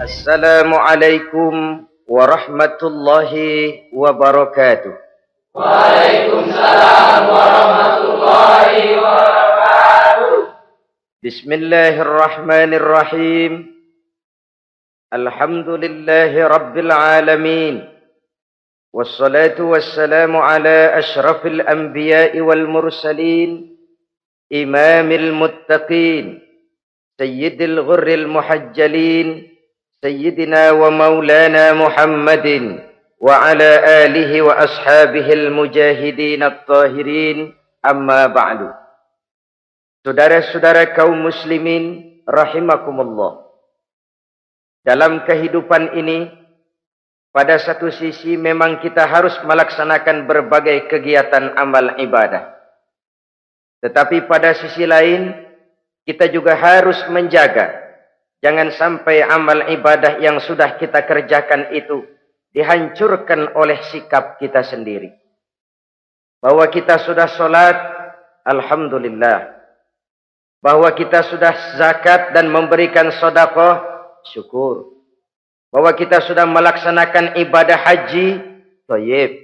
Assalamualaikum warahmatullahi wabarakatuh. Waalaikumsalam warahmatullahi wabarakatuh. Bismillahirrahmanirrahim. Alhamdulillahi rabbil alamin. Wassalatu wassalamu ala ashrafil anbiya'i wal mursalin, imamil muttaqin, sayyidil ghurril muhajjalin, sayyidina wa maulana Muhammadin wa ala alihi wa ashabihil mujahidin at-tahirin, amma ba'du. Saudara-saudara kaum muslimin rahimakumullah. Dalam kehidupan ini, pada satu sisi memang kita harus melaksanakan berbagai kegiatan amal ibadah. Tetapi pada sisi lain, kita juga harus menjaga jangan sampai amal ibadah yang sudah kita kerjakan itu dihancurkan oleh sikap kita sendiri. Bahwa kita sudah sholat, alhamdulillah. Bahwa kita sudah zakat dan memberikan sedekah, syukur. Bahwa kita sudah melaksanakan ibadah haji, thayyib.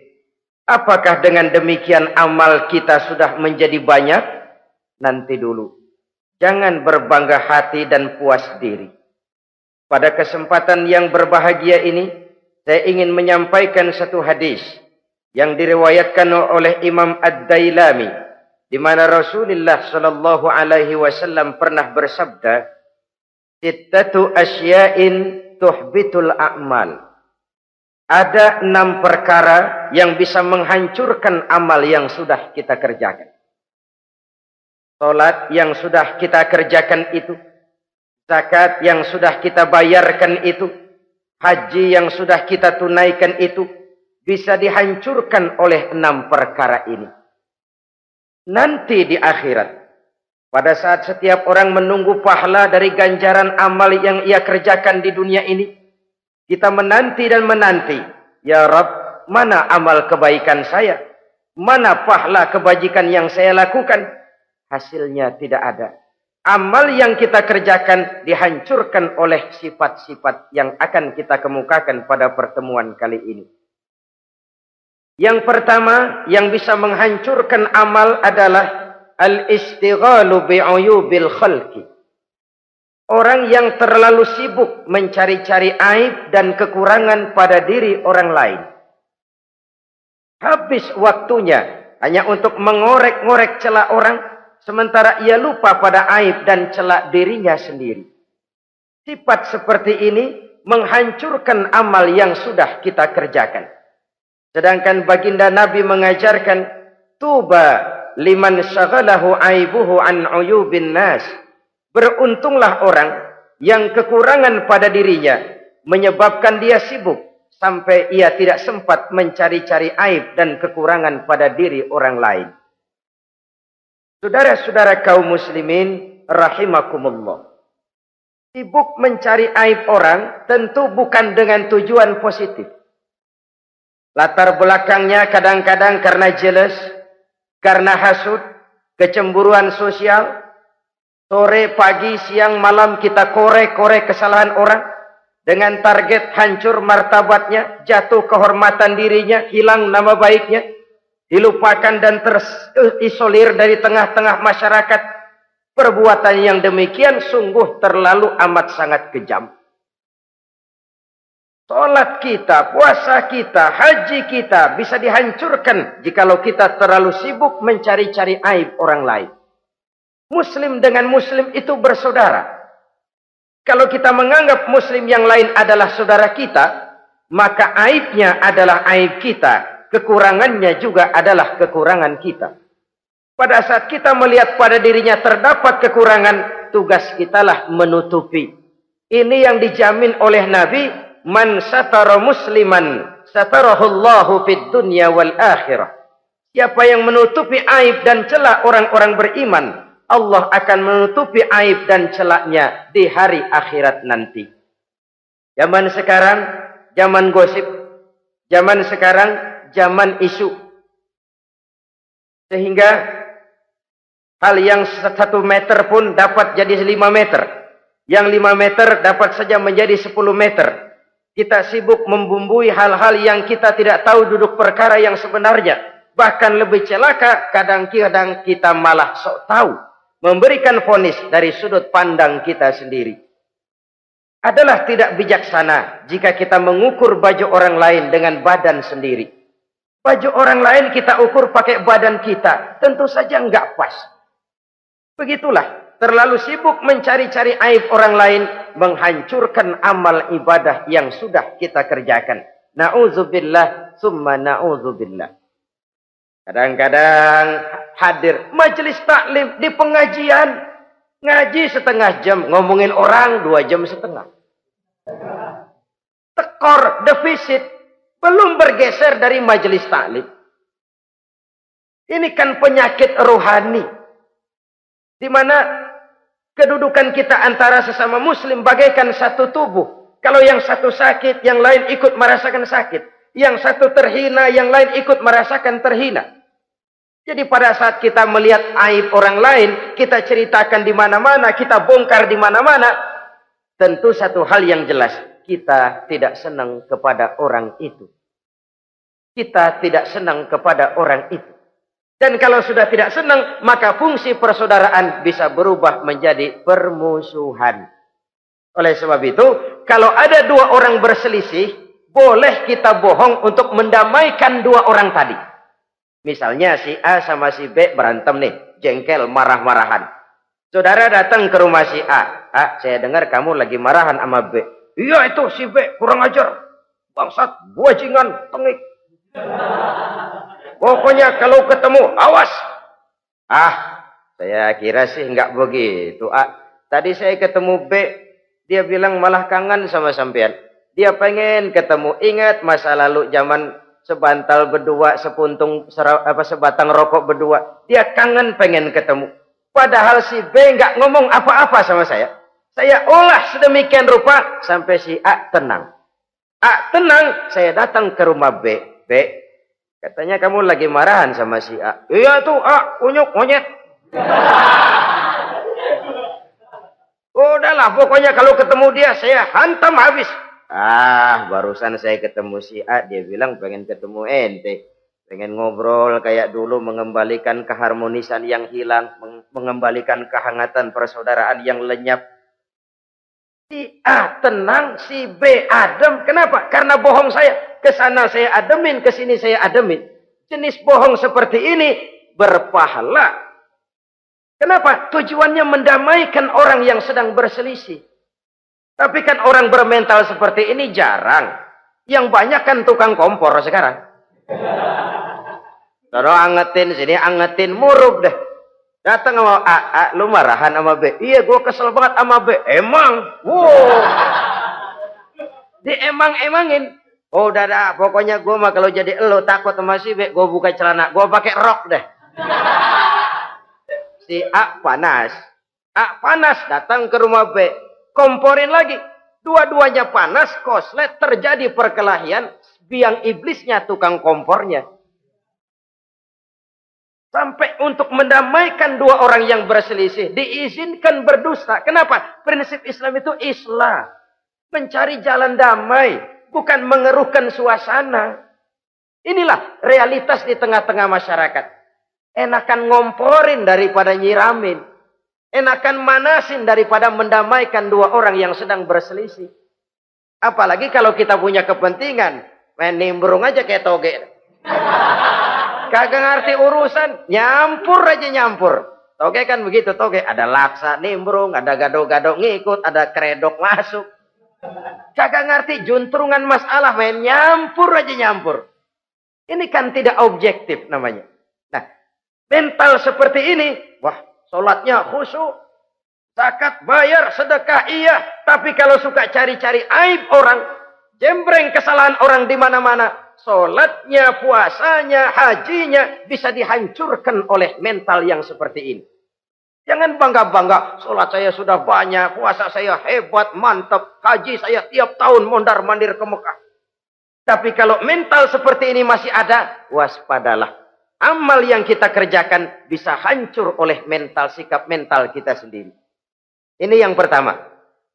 Apakah dengan demikian amal kita sudah menjadi banyak? Nanti dulu. Jangan berbangga hati dan puas diri. Pada kesempatan yang berbahagia ini, saya ingin menyampaikan satu hadis yang diriwayatkan oleh Imam Ad-Dailami, di mana Rasulullah sallallahu alaihi wasallam pernah bersabda, "Sittatu asya'in tuhbitul a'mal." Ada 6 perkara yang bisa menghancurkan amal yang sudah kita kerjakan. Salat yang sudah kita kerjakan itu, zakat yang sudah kita bayarkan itu, haji yang sudah kita tunaikan itu, bisa dihancurkan oleh 6 perkara ini. Nanti di akhirat, pada saat setiap orang menunggu pahala dari ganjaran amal yang ia kerjakan di dunia ini, kita menanti dan menanti, ya Rabb, mana amal kebaikan saya? Mana pahala kebajikan yang saya lakukan? Hasilnya tidak ada. Amal yang kita kerjakan dihancurkan oleh sifat-sifat yang akan kita kemukakan pada pertemuan kali ini. Yang pertama yang bisa menghancurkan amal adalah al-istighalu bi'uyubil khalqi. Orang yang terlalu sibuk mencari-cari aib dan kekurangan pada diri orang lain. Habis waktunya hanya untuk mengorek-ngorek celah orang, sementara ia lupa pada aib dan celah dirinya sendiri. Sifat seperti ini menghancurkan amal yang sudah kita kerjakan. Sedangkan baginda Nabi mengajarkan, tuba liman syaghalahu aibuhu an uyubin nas. Beruntunglah orang yang kekurangan pada dirinya menyebabkan dia sibuk sampai ia tidak sempat mencari-cari aib dan kekurangan pada diri orang lain. Saudara-saudara kaum muslimin rahimakumullah. Sibuk mencari aib orang tentu bukan dengan tujuan positif. Latar belakangnya kadang-kadang karena jealous, karena hasud, kecemburuan sosial. Sore, pagi, siang, malam kita korek-korek kesalahan orang dengan target hancur martabatnya, jatuh kehormatan dirinya, hilang nama baiknya, dilupakan dan terisolir dari tengah-tengah masyarakat. Perbuatan yang demikian sungguh terlalu amat sangat kejam. Salat kita, puasa kita, haji kita bisa dihancurkan jikalau kita terlalu sibuk mencari-cari aib orang lain. Muslim dengan muslim itu bersaudara. Kalau kita menganggap muslim yang lain adalah saudara kita, maka aibnya adalah aib kita, kekurangannya juga adalah kekurangan kita. Pada saat kita melihat pada dirinya terdapat kekurangan, tugas kitalah menutupi. Ini yang dijamin oleh Nabi, man satara musliman satarahullahu fid dunya wal akhirah. Siapa yang menutupi aib dan celah orang-orang beriman, Allah akan menutupi aib dan celahnya di hari akhirat nanti. Zaman sekarang, zaman gosip. Zaman sekarang, zaman isu. Sehingga hal yang 1 meter pun dapat jadi 5 meter. Yang 5 meter dapat saja menjadi 10 meter. Kita sibuk membumbui hal-hal yang kita tidak tahu duduk perkara yang sebenarnya. Bahkan lebih celaka, kadang-kadang kita malah sok tahu. Memberikan vonis dari sudut pandang kita sendiri. Adalah tidak bijaksana jika kita mengukur baju orang lain dengan badan sendiri. Baju orang lain kita ukur pakai badan kita. Tentu saja enggak pas. Begitulah. Terlalu sibuk mencari-cari aib orang lain. Menghancurkan amal ibadah yang sudah kita kerjakan. Na'udzubillah summa na'udzubillah. Kadang-kadang hadir majelis taklim di pengajian. Ngaji setengah jam. Ngomongin orang 2 jam setengah. Tekor, defisit. Belum bergeser dari majelis taklim. Ini kan penyakit rohani. Di mana kedudukan kita antara sesama muslim bagaikan satu tubuh. Kalau yang satu sakit, yang lain ikut merasakan sakit. Yang satu terhina, yang lain ikut merasakan terhina. Jadi pada saat kita melihat aib orang lain, kita ceritakan di mana-mana, kita bongkar di mana-mana, tentu satu hal yang jelas. Kita tidak senang kepada orang itu. Kita tidak senang kepada orang itu. Dan kalau sudah tidak senang, maka fungsi persaudaraan bisa berubah menjadi permusuhan. Oleh sebab itu, kalau ada 2 orang berselisih, boleh kita bohong untuk mendamaikan 2 orang tadi. Misalnya si A sama si B berantem nih, jengkel, marah-marahan. Saudara datang ke rumah si A. A, saya dengar kamu lagi marahan sama B. Iya itu si B kurang ajar. Bangsat, bajingan, tengik. Pokoknya kalau ketemu, awas. Ah, saya kira sih enggak begitu. A, tadi saya ketemu B, dia bilang malah kangen sama sampean. Dia pengen ketemu. Ingat masa lalu zaman sebantal berdua, sebatang rokok berdua. Dia kangen pengen ketemu. Padahal si B enggak ngomong apa-apa sama saya. Saya olah sedemikian rupa sampai si A tenang. A tenang, saya datang ke rumah B. B, katanya kamu lagi marahan sama si A. Iya tuh A, unyuk monyet. Udahlah, pokoknya kalau ketemu dia saya hantam habis. Ah, barusan saya ketemu si A, dia bilang pengen ketemu ente. Pengen ngobrol kayak dulu, mengembalikan keharmonisan yang hilang, mengembalikan kehangatan persaudaraan yang lenyap. Si A tenang, si B adem. Kenapa? Karena bohong saya. Kesana saya ademin, kesini saya ademin. Jenis bohong seperti ini berpahala. Kenapa? Tujuannya mendamaikan orang yang sedang berselisih. Tapi kan orang bermental seperti ini jarang. Yang banyak kan tukang kompor sekarang. Taruh angetin, sini angetin, murub deh. Datang sama A, lu marahan sama B. Iya, gue kesel banget sama B. Emang? Wow. Diemang-emangin. Oh, udah dah. Pokoknya gue mah kalau jadi elu takut sama si B, gue buka celana. Gue pakai rok deh. Si A panas. A panas, datang ke rumah B. Komporin lagi. Dua-duanya panas, koslet, terjadi perkelahian. Biang iblisnya tukang kompornya. Sampai untuk mendamaikan 2 orang yang berselisih. Diizinkan berdusta. Kenapa? Prinsip Islam itu islah. Mencari jalan damai. Bukan mengeruhkan suasana. Inilah realitas di tengah-tengah masyarakat. Enakan ngomporin daripada nyiramin. Enakan manasin daripada mendamaikan 2 orang yang sedang berselisih. Apalagi kalau kita punya kepentingan. Main nimbrung aja kayak toge. Kagak ngerti urusan, nyampur aja nyampur. Toge kan begitu, toge ada laksa nimbrung, ada gado-gado ngikut, ada kredok masuk. Kagak ngerti juntrungan masalah, main nyampur aja nyampur. Ini kan tidak objektif namanya. Nah, mental seperti ini, wah, sholatnya khusyuk, zakat bayar, sedekah iya, tapi kalau suka cari-cari aib orang, jembreng kesalahan orang di mana-mana, sholatnya, puasanya, hajinya bisa dihancurkan oleh mental yang seperti ini. Jangan bangga-bangga, sholat saya sudah banyak, puasa saya hebat, mantap, haji saya tiap tahun mondar-mandir ke Mekah. Tapi kalau mental seperti ini masih ada, waspadalah. Amal yang kita kerjakan bisa hancur oleh mental, sikap mental kita sendiri. Ini yang pertama.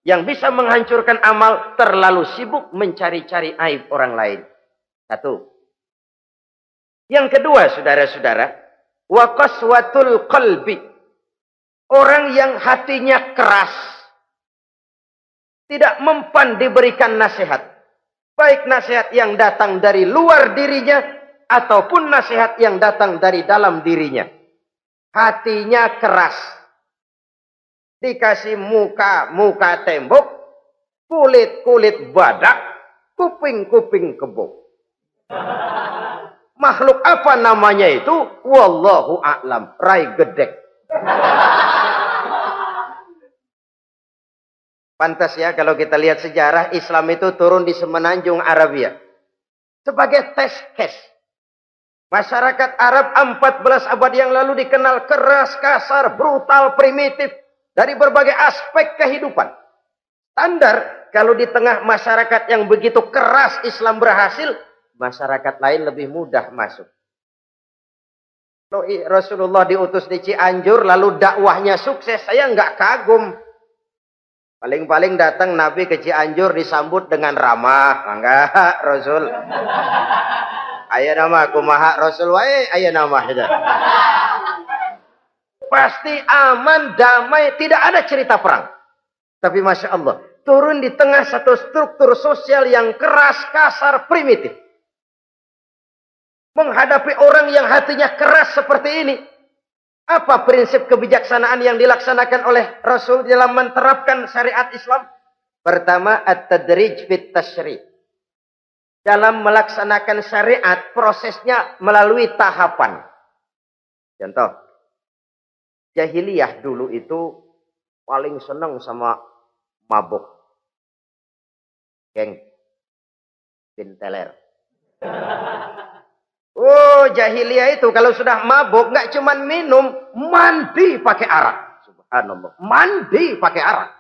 Yang bisa menghancurkan amal terlalu sibuk mencari-cari aib orang lain. Satu. Yang kedua, saudara-saudara, wa qaswatul qalbi. Orang yang hatinya keras, tidak mempan diberikan nasihat. Baik nasihat yang datang dari luar dirinya, ataupun nasihat yang datang dari dalam dirinya. Hatinya keras. Dikasih muka tembok, kulit badak, kuping kebo. Makhluk apa namanya itu? Wallahu a'lam. Rai gedek. Pantas ya kalau kita lihat sejarah, Islam itu turun di semenanjung Arabia. Sebagai test case. Masyarakat Arab 14 abad yang lalu dikenal keras, kasar, brutal, primitif. Dari berbagai aspek kehidupan. Standar, kalau di tengah masyarakat yang begitu keras Islam berhasil, masyarakat lain lebih mudah masuk. Rasulullah diutus di Cianjur, lalu dakwahnya sukses, saya nggak kagum. Paling-paling datang Nabi ke Cianjur disambut dengan ramah. Enggak, Rasul. Ayah nama kumaha Rasul wae, ayah nama itu. Pasti aman, damai, tidak ada cerita perang. Tapi Masya Allah, turun di tengah satu struktur sosial yang keras, kasar, primitif. Menghadapi orang yang hatinya keras seperti ini. Apa prinsip kebijaksanaan yang dilaksanakan oleh Rasul dalam menerapkan syariat Islam? Pertama, at-tadrij fit tasyri'. Dalam melaksanakan syariat, prosesnya melalui tahapan. Contoh. Jahiliyah dulu itu paling senang sama mabuk. Geng. Pinteler. Oh, jahiliyah itu kalau sudah mabuk nggak cuman minum, mandi pakai arak. Subhanallah. Mandi pakai arak.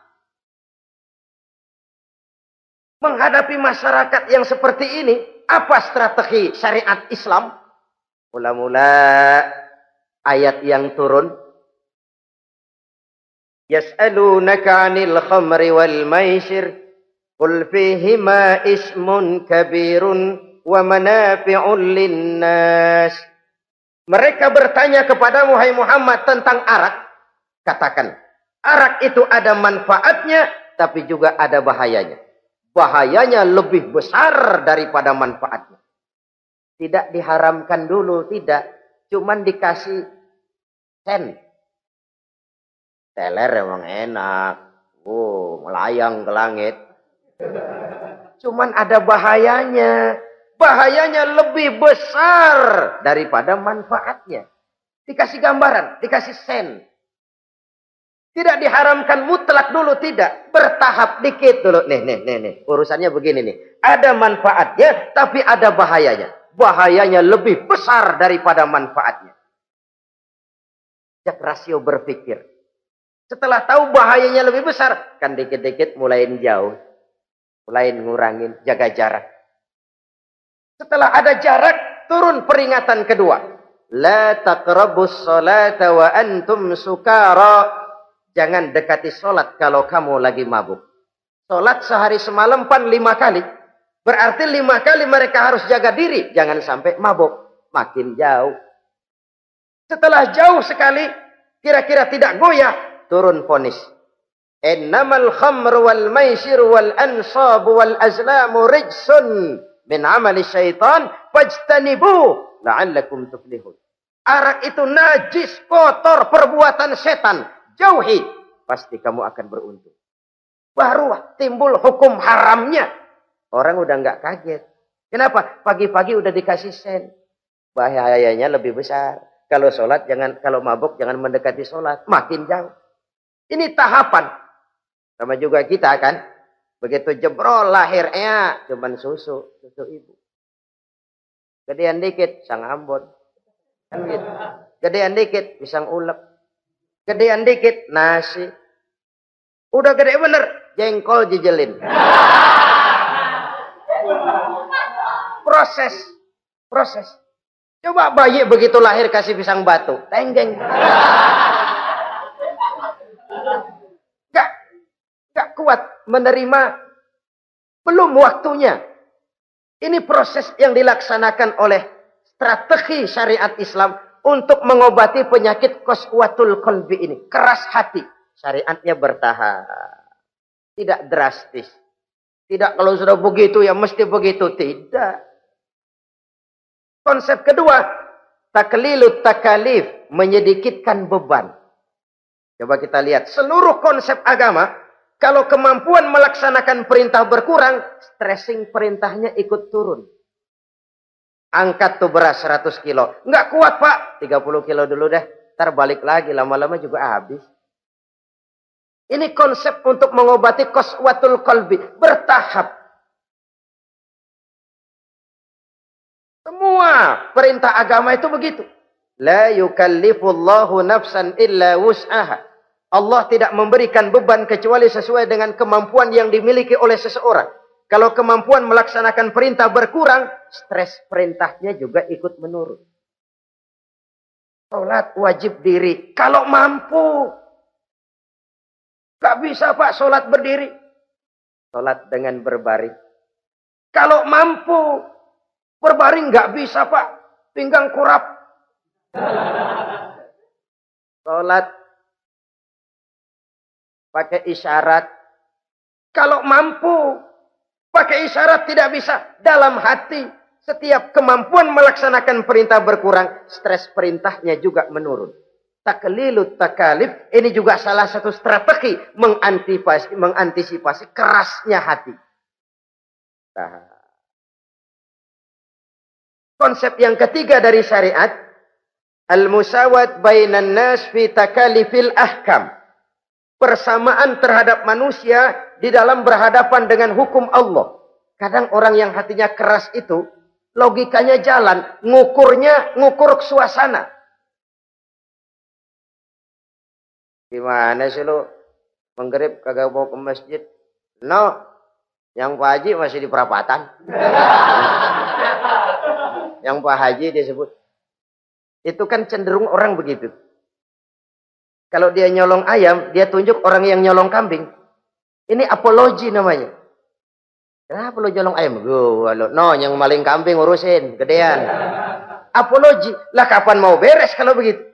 Menghadapi masyarakat yang seperti ini, apa strategi syariat Islam? Mula-mula ayat yang turun. Yas'alunaka 'anil khamri wal maisir qul fihima ismun kabirun wa manafi'un linnas. Mereka bertanya kepadamu hai Muhammad tentang arak. Katakan, arak itu ada manfaatnya tapi juga ada bahayanya. Bahayanya lebih besar daripada manfaatnya. Tidak diharamkan dulu, tidak. Cuman dikasih sen. Teler emang enak. Melayang ke langit. Cuman ada bahayanya. Bahayanya lebih besar daripada manfaatnya. Dikasih gambaran, dikasih sen. Tidak diharamkan mutlak dulu, tidak. Bertahap dikit dulu. Nih. Urusannya begini nih. Ada manfaatnya, tapi ada bahayanya. Bahayanya lebih besar daripada manfaatnya. Jak rasio berpikir. Setelah tahu bahayanya lebih besar, kan dikit-dikit mulain jauh. Mulain ngurangin, jaga jarak. Setelah ada jarak, turun peringatan kedua. La taqrabus salata wa antum sukara. Jangan dekati sholat kalau kamu lagi mabuk. Sholat sehari semalam 5 kali. Berarti 5 kali mereka harus jaga diri. Jangan sampai mabuk. Makin jauh. Setelah jauh sekali, kira-kira tidak goyah, turun vonis. Innamal khamru wal maisir wal ansab wal azlamu rijsun min amali syaitan fajtanibu la'allakum tuflihun. Arak itu najis, kotor, perbuatan setan. Jauhi, pasti kamu akan beruntung. Baru timbul hukum haramnya. Orang udah nggak kaget. Kenapa? Pagi-pagi udah dikasih sen. Bahayanya lebih besar. Kalau sholat jangan, kalau mabuk jangan mendekati sholat. Makin jauh. Ini tahapan. Sama juga kita kan. Begitu jebrol lahirnya cuman susu ibu. Gedean dikit sang Ambon. Kan gitu. Gedean dikit pisang ulek. Gedean dikit nasi. Udah gede bener jengkol jijelin. Proses. Coba bayi begitu lahir kasih pisang batu, tenggeng. Gak kuat. menerima, belum waktunya. Ini proses yang dilaksanakan oleh strategi syariat Islam untuk mengobati penyakit qaswatul qalbi ini. Keras hati. Syariatnya bertahap. Tidak drastis. Tidak kalau sudah begitu ya mesti begitu. Tidak. Konsep kedua, taklilut takalif, menyedikitkan beban. Coba kita lihat, seluruh konsep agama, kalau kemampuan melaksanakan perintah berkurang, stressing perintahnya ikut turun. Angkat tuh beras 100 kilo. Nggak kuat pak, 30 kilo dulu deh. Ntar balik lagi, lama-lama juga habis. Ini konsep untuk mengobati qaswatul qalbi, bertahap. Semua perintah agama itu begitu. La yukallifullahu nafsan illa wus'aha. Allah tidak memberikan beban kecuali sesuai dengan kemampuan yang dimiliki oleh seseorang. Kalau kemampuan melaksanakan perintah berkurang, stres perintahnya juga ikut menurun. Salat wajib diri. Kalau mampu. Gak bisa pak salat berdiri. Salat dengan berbaring. Kalau mampu. Berbaring gak bisa pak. Pinggang kurap. Salat pakai isyarat. Kalau mampu pakai isyarat tidak bisa. Dalam hati setiap kemampuan melaksanakan perintah berkurang, stres perintahnya juga menurun. Taklilut takalif ini juga salah satu strategi mengantisipasi kerasnya hati. Nah, konsep yang ketiga dari syariat, al-musawat bainan nas fi takalifil ahkam. Persamaan terhadap manusia di dalam berhadapan dengan hukum Allah. Kadang orang yang hatinya keras itu, logikanya jalan, ngukur suasana. Gimana sih lu? Menggerib kagak mau ke masjid? No, yang Pak Haji masih di perapatan. Yang Pak Haji disebut. Itu kan cenderung orang begitu. Kalau dia nyolong ayam, dia tunjuk orang yang nyolong kambing. Ini apologi namanya. Kenapa lo nyolong ayam? No, yang maling kambing urusin, gedean. Apologi. Lah kapan mau beres kalau begitu?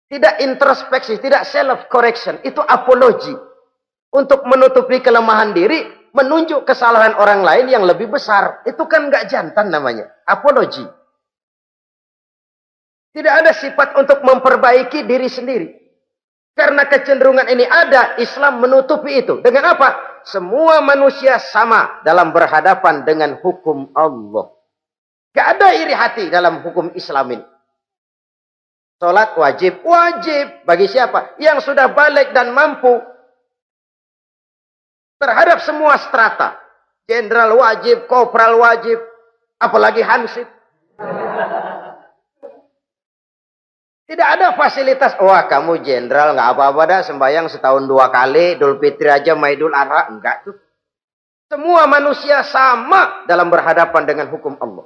Tidak introspeksi, tidak self correction. Itu apologi. Untuk menutupi kelemahan diri, menunjuk kesalahan orang lain yang lebih besar. Itu kan nggak jantan namanya. Apologi. Tidak ada sifat untuk memperbaiki diri sendiri. Karena kecenderungan ini ada, Islam menutupi itu. Dengan apa? Semua manusia sama dalam berhadapan dengan hukum Allah. Gak ada iri hati dalam hukum Islam ini. Salat wajib. Wajib. Bagi siapa? Yang sudah balik dan mampu. Terhadap semua strata. Jenderal wajib, kopral wajib. Apalagi hansip. Tidak ada fasilitas. Wah kamu jenderal nggak apa-apa dah sembahyang setahun 2 kali. Idul Fitri aja Maidul Adha. Enggak tuh. Semua manusia sama dalam berhadapan dengan hukum Allah.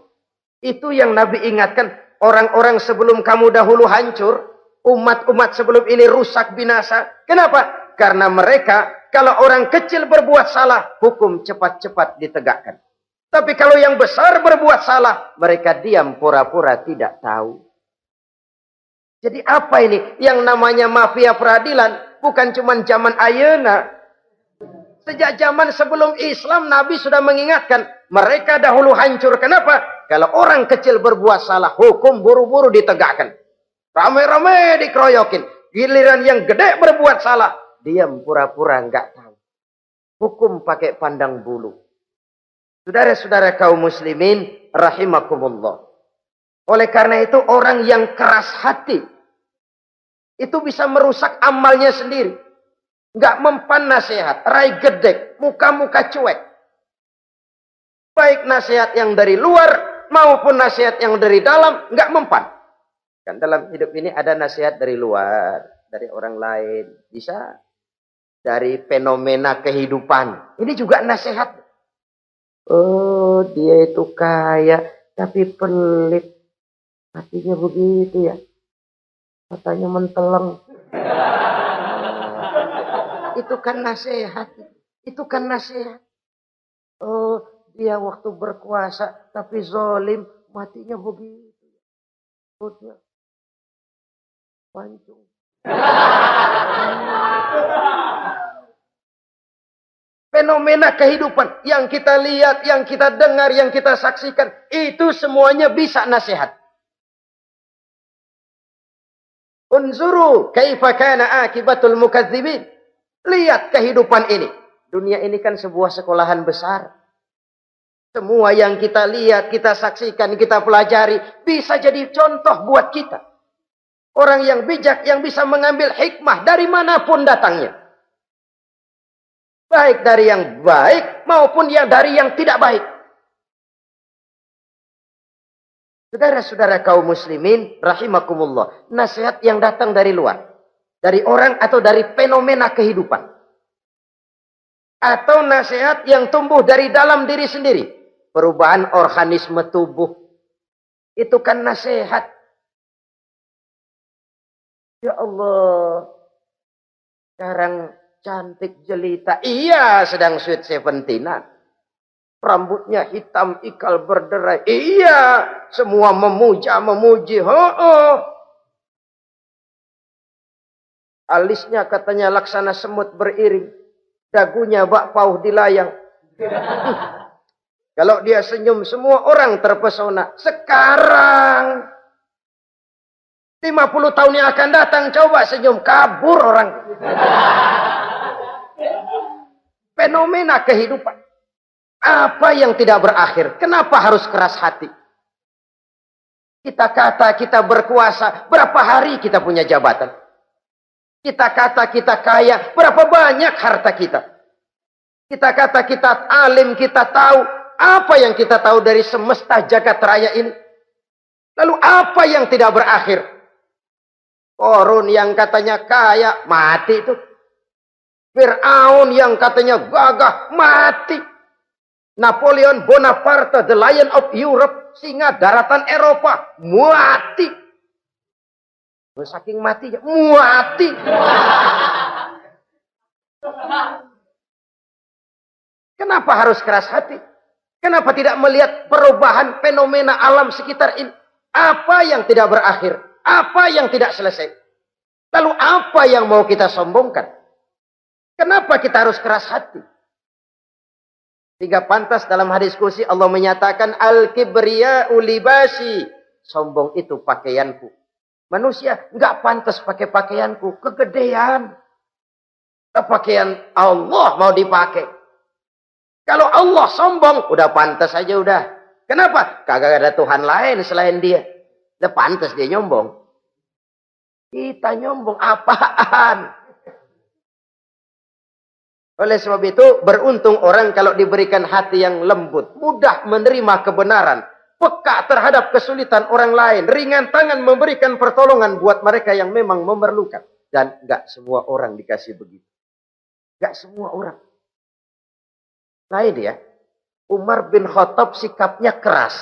Itu yang Nabi ingatkan. Orang-orang sebelum kamu dahulu hancur. Umat-umat sebelum ini rusak binasa. Kenapa? Karena mereka kalau orang kecil berbuat salah. Hukum cepat-cepat ditegakkan. Tapi kalau yang besar berbuat salah. Mereka diam pura-pura tidak tahu. Jadi apa ini? Yang namanya mafia peradilan bukan cuma zaman ayeuna. Sejak zaman sebelum Islam Nabi sudah mengingatkan. Mereka dahulu hancur. Kenapa? Kalau orang kecil berbuat salah, hukum buru-buru ditegakkan. Rame-rame dikeroyokin. Giliran yang gede berbuat salah, diam pura-pura enggak tahu. Hukum pakai pandang bulu. Saudara-saudara kaum muslimin rahimakumullah. Oleh karena itu orang yang keras hati itu bisa merusak amalnya sendiri. Enggak mempan nasihat, rai gedek, muka-muka cuek. Baik nasihat yang dari luar maupun nasihat yang dari dalam enggak mempan. Kan dalam hidup ini ada nasihat dari luar, dari orang lain, bisa dari fenomena kehidupan. Ini juga nasihat. Oh, dia itu kaya tapi pelit. Hatinya begitu ya. Katanya menteleng. Itu kan nasihat. Itu kan nasihat. Oh, dia waktu berkuasa tapi zalim, matinya begitu. Perutnya pancung. Fenomena kehidupan yang kita lihat, yang kita dengar, yang kita saksikan, itu semuanya bisa nasihat. Unzuru kaifa kana akibatul mukadzibin. Lihat kehidupan ini. Dunia ini kan sebuah sekolahan besar. Semua yang kita lihat, kita saksikan, kita pelajari, bisa jadi contoh buat kita. Orang yang bijak, yang bisa mengambil hikmah dari manapun datangnya. Baik dari yang baik, maupun dari yang tidak baik. Saudara-saudara kaum muslimin, rahimakumullah. Nasihat yang datang dari luar. Dari orang atau dari fenomena kehidupan. Atau nasihat yang tumbuh dari dalam diri sendiri. Perubahan organisme tubuh. Itu kan nasihat. Ya Allah. Sekarang cantik jelita. Iya, sedang sweet 17-an. Rambutnya hitam, ikal berderai. Iya, semua memuji. Alisnya katanya laksana semut beriring. Dagunya bak pauh dilayang. Kalau dia senyum, semua orang terpesona. Sekarang 50 tahun yang akan datang, coba senyum, kabur orang. Fenomena kehidupan. Apa yang tidak berakhir? Kenapa harus keras hati? Kita kata kita berkuasa, berapa hari kita punya jabatan? Kita kata kita kaya, berapa banyak harta kita? Kita kata kita alim, kita tahu. Apa yang kita tahu dari semesta jagat raya ini? Lalu apa yang tidak berakhir? Korun yang katanya kaya, mati itu. Fir'aun yang katanya gagah, mati. Napoleon Bonaparte, the Lion of Europe, singa daratan Eropa, mati. Saking matinya, mati. Kenapa harus keras hati? Kenapa tidak melihat perubahan fenomena alam sekitar ini? Apa yang tidak berakhir? Apa yang tidak selesai? Lalu apa yang mau kita sombongkan? Kenapa kita harus keras hati? Sehingga pantas dalam hadis kursi Allah menyatakan al-kibriya'u libasi. Sombong itu pakaianku. Manusia enggak pantas pakai pakaianku, kegedean. Pakaian Allah mau dipakai. Kalau Allah sombong, udah pantas aja udah. Kenapa? Kagak ada Tuhan lain selain dia. Udah pantas dia nyombong. Kita nyombong apaan? Oleh sebab itu, beruntung orang kalau diberikan hati yang lembut, mudah menerima kebenaran, peka terhadap kesulitan orang lain, ringan tangan memberikan pertolongan buat mereka yang memang memerlukan. Dan enggak semua orang dikasih begitu. Enggak semua orang. Lain ya, Umar bin Khattab sikapnya keras,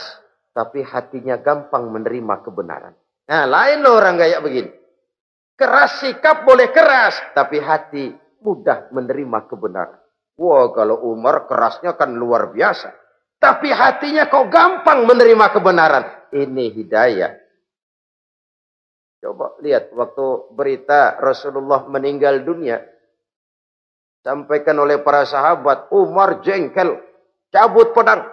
tapi hatinya gampang menerima kebenaran. Nah, lain loh orang kayak begini. Keras sikap boleh keras, tapi hati mudah menerima kebenaran. Wah, kalau Umar kerasnya kan luar biasa. Tapi hatinya kok gampang menerima kebenaran. Ini hidayah. Coba lihat waktu berita Rasulullah meninggal dunia. Sampaikan oleh para sahabat, Umar jengkel. Cabut pedang.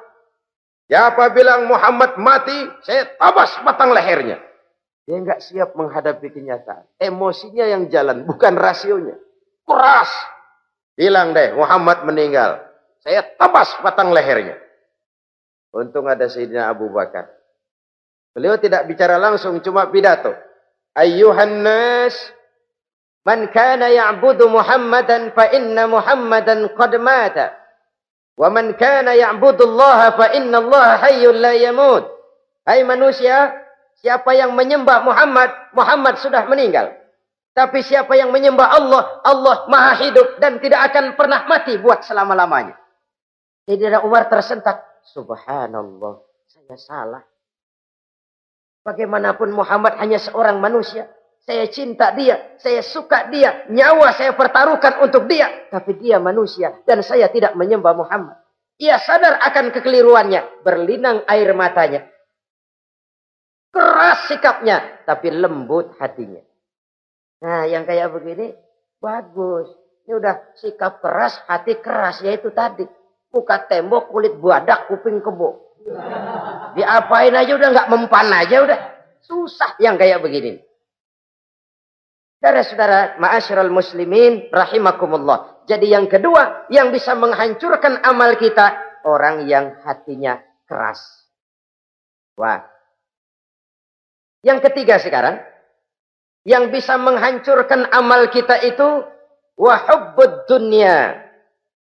Siapa bilang Muhammad mati, saya tabas batang lehernya. Dia enggak siap menghadapi kenyataan. Emosinya yang jalan, bukan rasionya. Keras. Bilang deh, Muhammad meninggal. Saya tabas batang lehernya. Untung ada Sayyidina Abu Bakar. Beliau tidak bicara langsung, cuma pidato. Ayyuhan nas, man kana ya'budu Muhammadan fa inna Muhammadan qad mata. Wa man kana ya'budu Allah fa inna Allah hayyul la yamut. Hai manusia, siapa yang menyembah Muhammad, Muhammad sudah meninggal. Tapi siapa yang menyembah Allah, Allah maha hidup dan tidak akan pernah mati buat selama-lamanya. Sayyidina Umar tersentak. Subhanallah, saya salah. Bagaimanapun Muhammad hanya seorang manusia. saya cinta dia, saya suka dia, nyawa saya pertaruhkan untuk dia. Tapi dia manusia dan saya tidak menyembah Muhammad. Ia sadar akan kekeliruannya, berlinang air matanya. Keras sikapnya, tapi lembut hatinya. Nah, yang kayak begini, bagus. Ini udah sikap keras, hati keras, yaitu tadi. Muka tembok, kulit badak, kuping kebo. Diapain aja udah nggak mempan aja udah. Susah yang kayak begini. Saudara-saudara, ma'asyiral muslimin rahimakumullah. Jadi yang kedua yang bisa menghancurkan amal kita, orang yang hatinya keras. Wah. Yang ketiga sekarang, yang bisa menghancurkan amal kita itu wa hubbud dunya.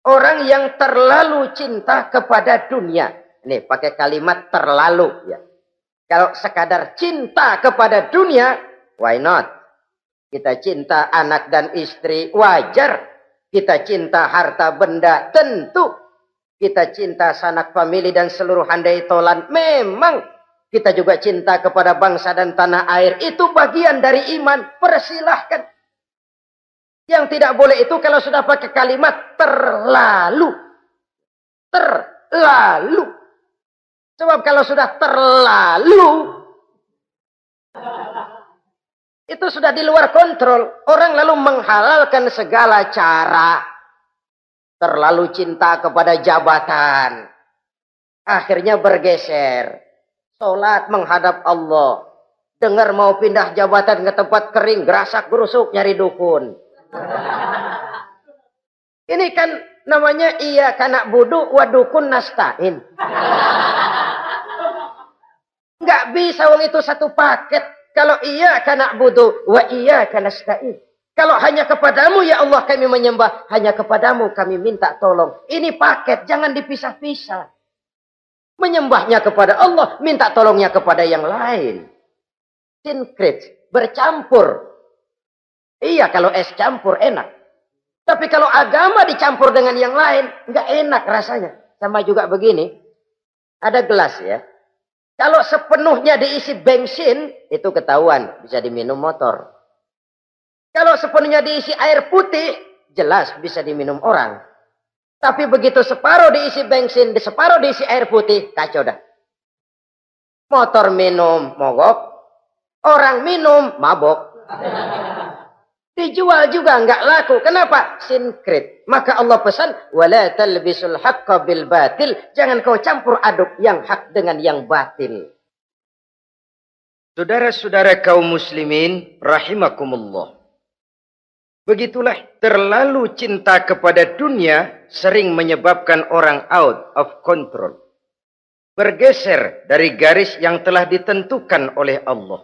Orang yang terlalu cinta kepada dunia. Nih, pakai kalimat terlalu ya. Kalau sekadar cinta kepada dunia, why not? Kita cinta anak dan istri, wajar. Kita cinta harta benda, tentu. Kita cinta sanak famili dan seluruh handai tolan, memang. Kita juga cinta kepada bangsa dan tanah air. Itu bagian dari iman, persilahkan. Yang tidak boleh itu kalau sudah pakai kalimat terlalu. Terlalu. Sebab kalau sudah terlalu, itu sudah di luar kontrol. Orang lalu menghalalkan segala cara. Terlalu cinta kepada jabatan. Akhirnya bergeser. Sholat menghadap Allah. Dengar mau pindah jabatan ke tempat kering. Gerasak gerusuk nyari dukun. Ini kan namanya iya kanak budu wa dukun nastain. Nggak bisa wong itu satu paket. Kalau iya kanak budu wa iya kanastain. Kalau hanya kepadamu ya Allah kami menyembah, hanya kepadamu kami minta tolong. Ini paket, jangan dipisah-pisah. Menyembahnya kepada Allah, minta tolongnya kepada yang lain. Sinkret, bercampur. Iya kalau es campur enak. Tapi kalau agama dicampur dengan yang lain, nggak enak rasanya. Sama juga begini, ada gelas ya. Kalau sepenuhnya diisi bensin, itu ketahuan, bisa diminum motor. Kalau sepenuhnya diisi air putih, jelas bisa diminum orang. Tapi begitu separuh diisi bensin, separuh diisi air putih, kacau dah. Motor minum mogok, orang minum mabok. Dijual juga nggak laku. Kenapa? Sinkret. Maka Allah pesan, wala talbisul haqqa bil batil. Jangan kau campur aduk yang hak dengan yang batil. Saudara-saudara kaum muslimin rahimakumullah. Begitulah terlalu cinta kepada dunia sering menyebabkan orang out of control. Bergeser dari garis yang telah ditentukan oleh Allah.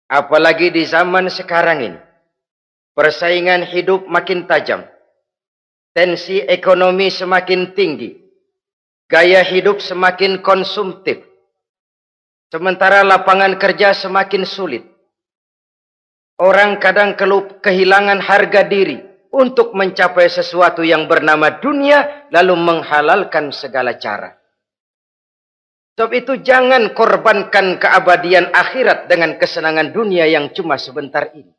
Apalagi di zaman sekarang ini. Persaingan hidup makin tajam. Tensi ekonomi semakin tinggi. Gaya hidup semakin konsumtif. Sementara lapangan kerja semakin sulit. Orang kadang kehilangan harga diri untuk mencapai sesuatu yang bernama dunia, lalu menghalalkan segala cara. Sebab itu jangan korbankan keabadian akhirat dengan kesenangan dunia yang cuma sebentar ini.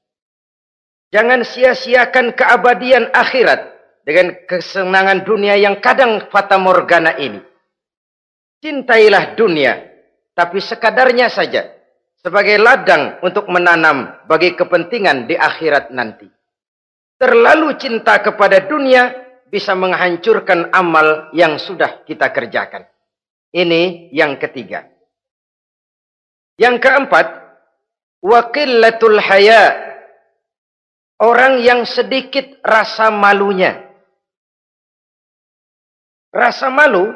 Jangan sia-siakan keabadian akhirat dengan kesenangan dunia yang kadang fata morgana ini. Cintailah dunia, tapi sekadarnya saja. Sebagai ladang untuk menanam bagi kepentingan di akhirat nanti. Terlalu cinta kepada dunia bisa menghancurkan amal yang sudah kita kerjakan. Ini yang ketiga. Yang keempat, wa qillatul haya. Orang yang sedikit rasa malunya. Rasa malu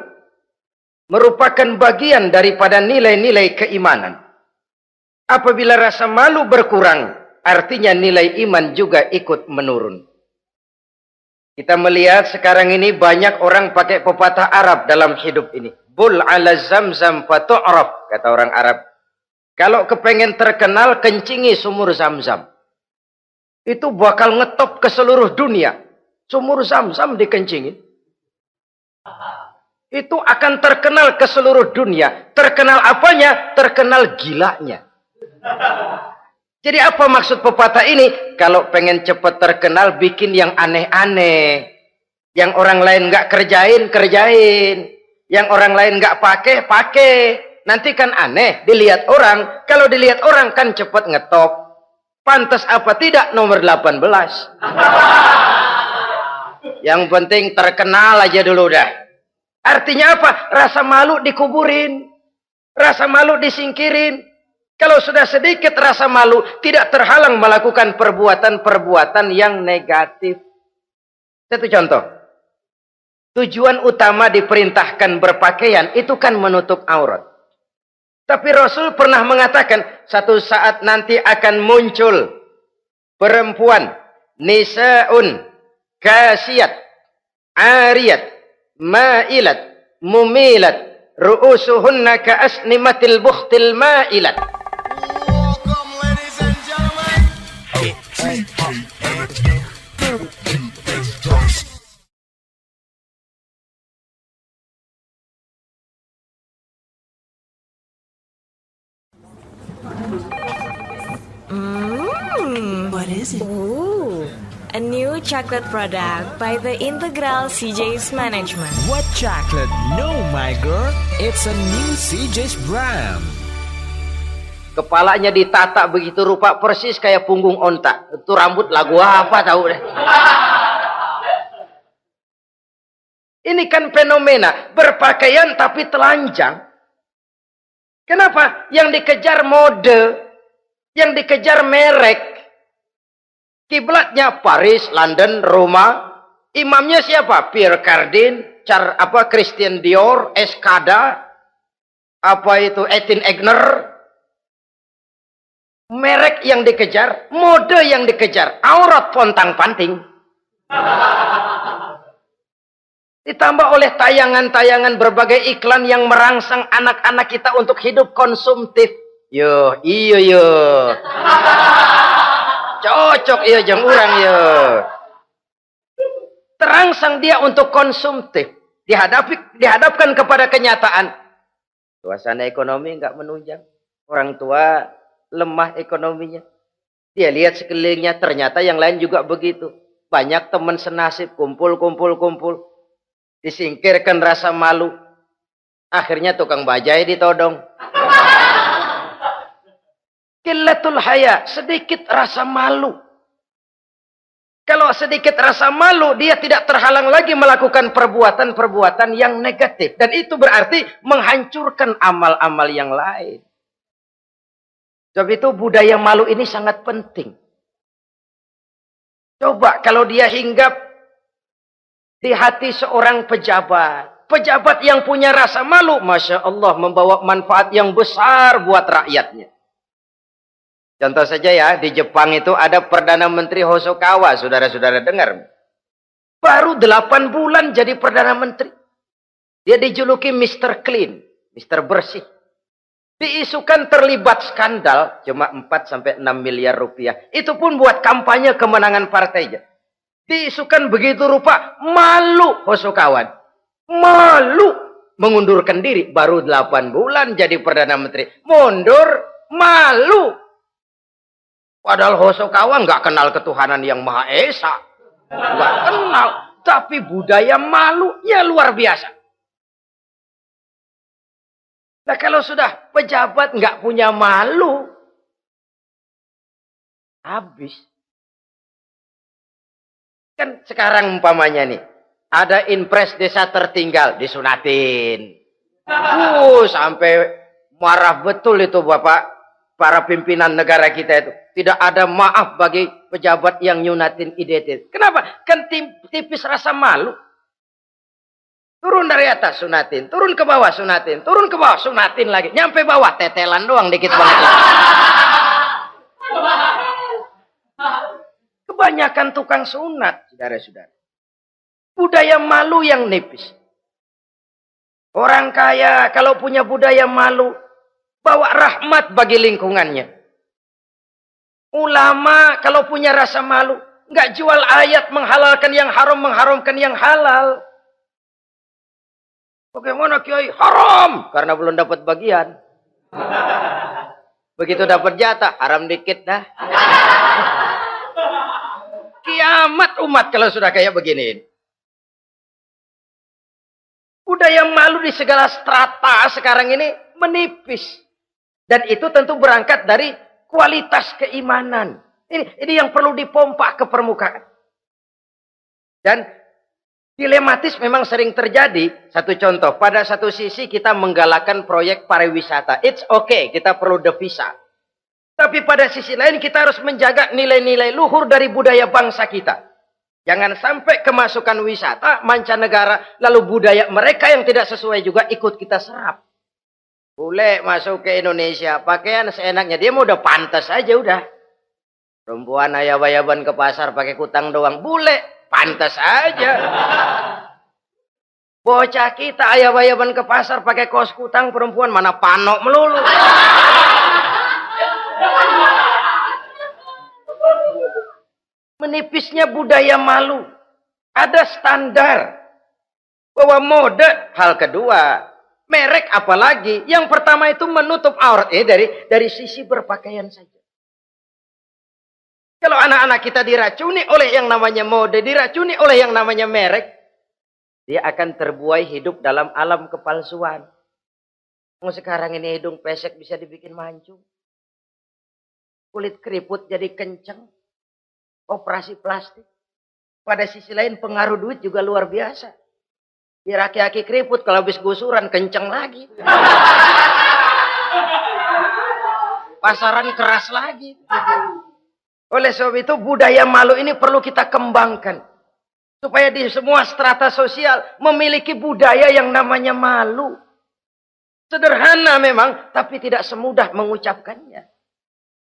merupakan bagian daripada nilai-nilai keimanan. Apabila rasa malu berkurang, artinya nilai iman juga ikut menurun. Kita melihat sekarang ini banyak orang pakai pepatah Arab dalam hidup ini. Bul ala zamzam fatu'raf, kata orang Arab. Kalau kepengen terkenal, kencingi sumur Zamzam. Itu bakal ngetop ke seluruh dunia. Sumur Zamzam dikencingin. Itu akan terkenal ke seluruh dunia. Terkenal apanya? Terkenal gilanya. Jadi apa maksud pepatah ini? Kalau pengen cepat terkenal, bikin yang aneh-aneh. Yang orang lain nggak kerjain, kerjain. Yang orang lain nggak pakai, pakai. Nanti kan aneh, dilihat orang. Kalau dilihat orang kan cepat ngetop. Pantas apa tidak nomor 18. Yang penting terkenal aja dulu dah. Artinya apa? Rasa malu dikuburin. Rasa malu disingkirin. Kalau sudah sedikit rasa malu, tidak terhalang melakukan perbuatan-perbuatan yang negatif. Satu contoh. Tujuan utama diperintahkan berpakaian itu kan menutup aurat. Tapi Rasul pernah mengatakan, satu saat nanti akan muncul perempuan, nisa'un, kasiyat, ariyat, ma'ilat, mumilat, ru'usuhunna ka'asnimatil bukhtil ma'ilat. Welcome, ladies and gentlemen. What is it? Ooh, a new chocolate product by the Integral CJ's Management. What chocolate? No, my girl. It's a new CJ's brand. Kepalanya ditata begitu rupa persis kayak punggung onta. Itu rambut lagu apa tahu deh. Ini kan fenomena berpakaian tapi telanjang. Kenapa? Yang dikejar mode, yang dikejar merek. Kiblatnya Paris, London, Roma. Imamnya siapa? Pierre Cardin, Christian Dior, Escada, Etienne Egner. Merek yang dikejar, mode yang dikejar, aurat pontang-panting. Ditambah oleh tayangan-tayangan berbagai iklan yang merangsang anak-anak kita untuk hidup konsumtif. Yo, iyo. Cocok iya jeng urang ya. Terangsang dia untuk konsumtif. Dihadapkan kepada kenyataan. Suasana ekonomi enggak menunjang. Orang tua lemah ekonominya. Dia lihat sekelilingnya, ternyata yang lain juga begitu. Banyak teman senasib, kumpul. Disingkirkan rasa malu. Akhirnya tukang bajai ditodong. Qillatul haya, sedikit rasa malu. Kalau sedikit rasa malu, dia tidak terhalang lagi melakukan perbuatan-perbuatan yang negatif. Dan itu berarti menghancurkan amal-amal yang lain. Sebab itu budaya malu ini sangat penting. Coba kalau dia hinggap di hati seorang pejabat. Pejabat yang punya rasa malu, Masya Allah, membawa manfaat yang besar buat rakyatnya. Contoh saja ya, di Jepang itu ada Perdana Menteri Hosokawa, saudara-saudara dengar. Baru 8 bulan jadi Perdana Menteri. Dia dijuluki Mr. Clean, Mr. Bersih. Diisukan terlibat skandal, cuma 4-6 miliar rupiah. Itu pun buat kampanye kemenangan partainya. Diisukan begitu rupa, malu Hosokawan. Malu, mengundurkan diri. Baru 8 bulan jadi Perdana Menteri. Mundur, malu. Padahal Hosokawa nggak kenal ketuhanan yang Maha Esa. Nggak kenal. Tapi budaya malu ya luar biasa. Nah kalau sudah pejabat nggak punya malu. Habis. Kan sekarang umpamanya nih. Ada impres desa tertinggal. Disunatin. Sampai marah betul itu Bapak. Para pimpinan negara kita itu. Tidak ada maaf bagi pejabat yang nyunatin identitas. Kenapa? Kan tipis rasa malu. Turun dari atas sunatin. Turun ke bawah sunatin. Turun ke bawah sunatin lagi. Nyampe bawah tetelan doang dikit banget. Kebanyakan tukang sunat. Saudara-saudara. Budaya malu yang nipis. Orang kaya kalau punya budaya malu. Bawa rahmat bagi lingkungannya. Ulama kalau punya rasa malu, nggak jual ayat menghalalkan yang haram, mengharamkan yang halal. Bagaimana Kiai? Haram! Karena belum dapat bagian. Begitu dapat jatah, haram dikit dah. Kiamat umat kalau sudah kayak begini. Budaya malu di segala strata sekarang ini menipis. Dan itu tentu berangkat dari kualitas keimanan. Ini yang perlu dipompa ke permukaan. Dan dilematis memang sering terjadi. Satu contoh, pada satu sisi kita menggalakkan proyek pariwisata. It's okay, kita perlu devisa. Tapi pada sisi lain kita harus menjaga nilai-nilai luhur dari budaya bangsa kita. Jangan sampai kemasukan wisata mancanegara, lalu budaya mereka yang tidak sesuai juga ikut kita serap. Bule masuk ke Indonesia, pakaian seenaknya, dia mau udah pantas aja udah. Perempuan ayab-ayaban ke pasar pakai kutang doang, bule pantas aja. Bocah kita ayab-ayaban ke pasar pakai kaos kutang, perempuan mana panok melulu. Menipisnya budaya malu. Ada standar. Bahwa mode, hal kedua. Merek apalagi. Yang pertama itu menutup aurat. Dari sisi berpakaian saja. Kalau anak-anak kita diracuni oleh yang namanya mode, diracuni oleh yang namanya merek, dia akan terbuai hidup dalam alam kepalsuan. Sekarang ini hidung pesek bisa dibikin mancung. Kulit keriput jadi kenceng. Operasi plastik. Pada sisi lain pengaruh duit juga luar biasa. Di aki-aki keriput kalau habis gusuran kenceng lagi. Pasaran keras lagi. Oleh sebab itu budaya malu ini perlu kita kembangkan. Supaya di semua strata sosial memiliki budaya yang namanya malu. Sederhana memang, tapi tidak semudah mengucapkannya.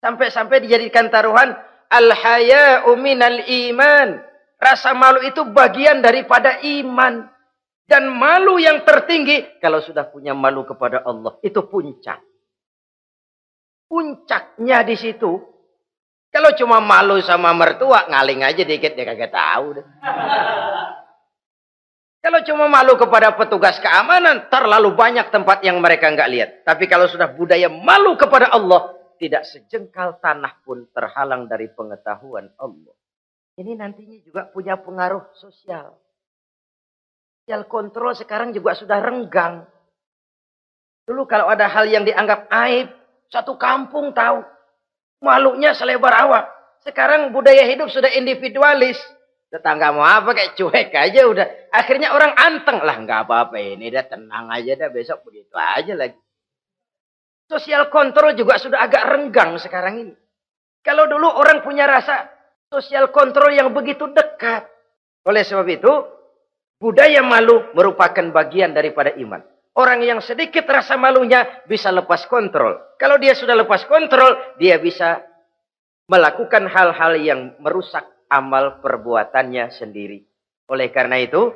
Sampai-sampai dijadikan taruhan al-haya'u minal iman. Rasa malu itu bagian daripada iman. Dan malu yang tertinggi, kalau sudah punya malu kepada Allah, itu puncak. Puncaknya di situ. Kalau cuma malu sama mertua, ngaling aja dikit, dia kagak tahu deh. Kalau cuma malu kepada petugas keamanan, terlalu banyak tempat yang mereka nggak lihat. Tapi kalau sudah budaya malu kepada Allah, tidak sejengkal tanah pun terhalang dari pengetahuan Allah. Ini nantinya juga punya pengaruh sosial. Sosial kontrol sekarang juga sudah renggang. Dulu kalau ada hal yang dianggap aib, satu kampung tahu. Malunya selebar awak. Sekarang budaya hidup sudah individualis. Tetangga mau apa kayak cuek aja udah. Akhirnya orang anteng. Lah nggak apa-apa ini dah, tenang aja dah, besok begitu aja lagi. Sosial kontrol juga sudah agak renggang sekarang ini. Kalau dulu orang punya rasa sosial kontrol yang begitu dekat. Oleh sebab itu, budaya malu merupakan bagian daripada iman. Orang yang sedikit rasa malunya bisa lepas kontrol. Kalau dia sudah lepas kontrol, dia bisa melakukan hal-hal yang merusak amal perbuatannya sendiri. Oleh karena itu,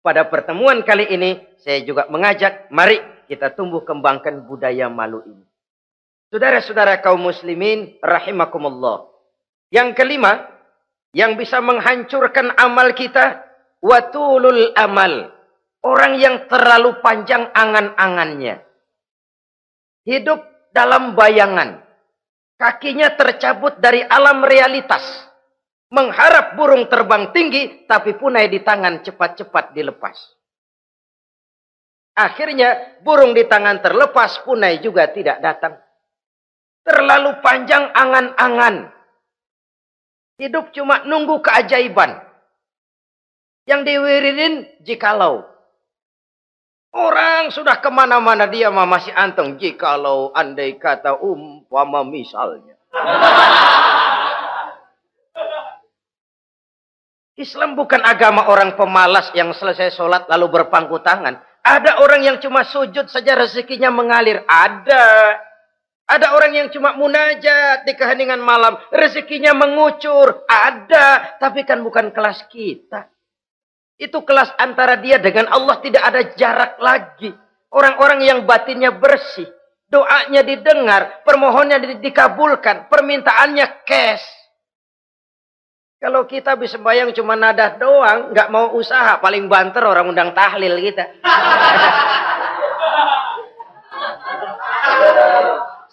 pada pertemuan kali ini, saya juga mengajak, mari kita tumbuh kembangkan budaya malu ini. Saudara-saudara kaum muslimin rahimakumullah. Yang kelima, yang bisa menghancurkan amal kita, watulul amal. Orang yang terlalu panjang angan-angannya. Hidup dalam bayangan. Kakinya tercabut dari alam realitas. Mengharap burung terbang tinggi, tapi punai di tangan cepat-cepat dilepas. Akhirnya burung di tangan terlepas, punai juga tidak datang. Terlalu panjang angan-angan. Hidup cuma nunggu keajaiban. Yang diwiridin jikalau. Orang sudah kemana-mana dia masih anteng. Jikalau, andai kata, umpama misalnya. Islam bukan agama orang pemalas yang selesai sholat lalu berpangku tangan. Ada orang yang cuma sujud saja rezekinya mengalir. Ada. Ada orang yang cuma munajat di keheningan malam. Rezekinya mengucur. Ada. Tapi kan bukan kelas kita. Itu kelas antara dia dengan Allah, tidak ada jarak lagi. Orang-orang yang batinnya bersih. Doanya didengar. Permohonannya dikabulkan. Permintaannya cash. Kalau kita bisa bayang cuma nadah doang, nggak mau usaha, paling banter orang undang tahlil kita.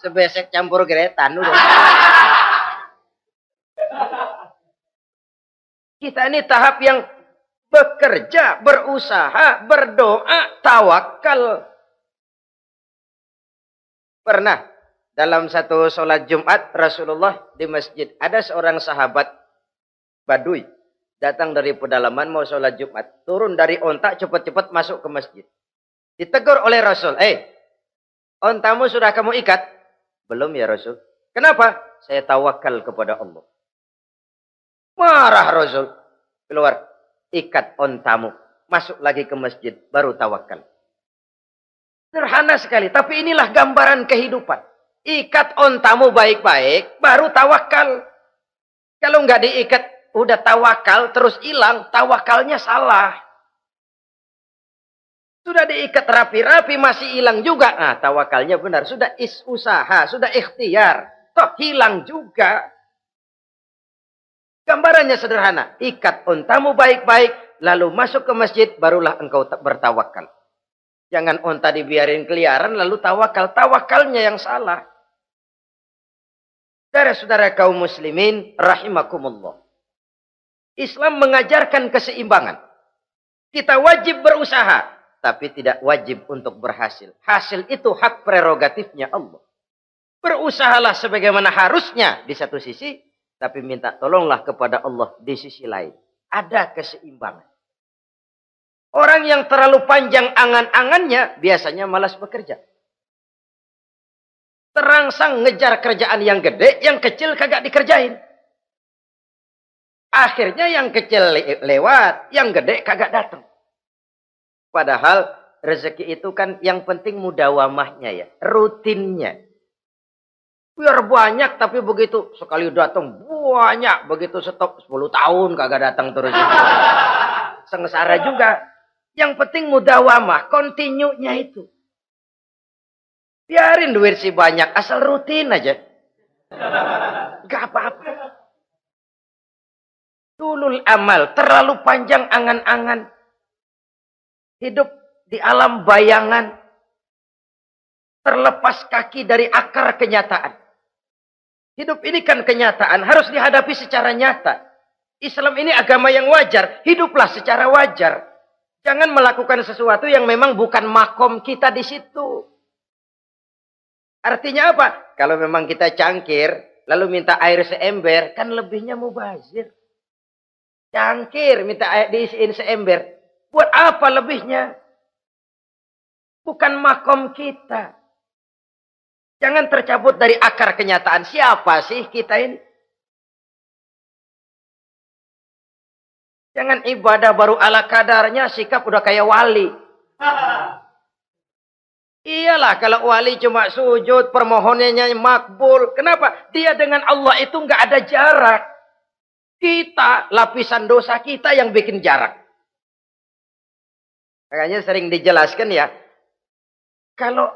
Sebesek campur geretan udah. Kita ini tahap yang bekerja, berusaha, berdoa, tawakal. Pernah dalam satu sholat Jumat Rasulullah di masjid, ada seorang sahabat Badui datang dari pedalaman mau sholat Jumat, turun dari onta cepat-cepat masuk ke masjid. Ditegur oleh Rasul, ontamu sudah kamu ikat? Belum ya Rasul. Kenapa? Saya tawakal kepada Allah. Marah Rasul. Keluar. Ikat ontamu. Masuk lagi ke masjid. Baru tawakal. Sederhana sekali. Tapi inilah gambaran kehidupan. Ikat ontamu baik-baik. Baru tawakal. Kalau nggak diikat. Udah tawakal. Terus hilang. Tawakalnya salah. Sudah diikat rapi-rapi. Masih hilang juga. Nah tawakalnya benar. Sudah usaha. Sudah ikhtiar. Toh hilang juga. Gambarannya sederhana. Ikat ontamu baik-baik. Lalu masuk ke masjid. Barulah engkau bertawakal. Jangan onta dibiarin keliaran. Lalu tawakal. Tawakalnya yang salah. Saudara-saudara kaum muslimin. Rahimakumullah. Islam mengajarkan keseimbangan. Kita wajib berusaha. Tapi tidak wajib untuk berhasil. Hasil itu hak prerogatifnya Allah. Berusahalah sebagaimana harusnya di satu sisi. Tapi minta tolonglah kepada Allah di sisi lain. Ada keseimbangan. Orang yang terlalu panjang angan-angannya biasanya malas bekerja. Terangsang ngejar kerjaan yang gede, yang kecil kagak dikerjain. Akhirnya yang kecil lewat, yang gede kagak datang. Padahal rezeki itu kan yang penting mudawamahnya ya, rutinnya. Biar banyak tapi begitu sekali datang banyak, begitu stop 10 tahun kagak datang terus. Sengsara juga. Yang penting mudawamah, kontinunya itu. Biarin duit sih banyak, asal rutin aja. Gak apa-apa. Tulul amal, terlalu panjang angan-angan. Hidup di alam bayangan. Terlepas kaki dari akar kenyataan. Hidup ini kan kenyataan, harus dihadapi secara nyata. Islam ini agama yang wajar, hiduplah secara wajar. Jangan melakukan sesuatu yang memang bukan makom kita di situ. Artinya apa? Kalau memang kita cangkir, lalu minta air seember, kan lebihnya mubazir. Cangkir, minta air diisiin seember. Buat apa lebihnya? Bukan makom kita. Jangan tercabut dari akar kenyataan. Siapa sih kita ini? Jangan ibadah baru ala kadarnya, sikap udah kayak wali. Iyalah kalau wali cuma sujud, permohonannya makbul. Kenapa? Dia dengan Allah itu nggak ada jarak. Kita, lapisan dosa kita yang bikin jarak. Makanya sering dijelaskan ya. Kalau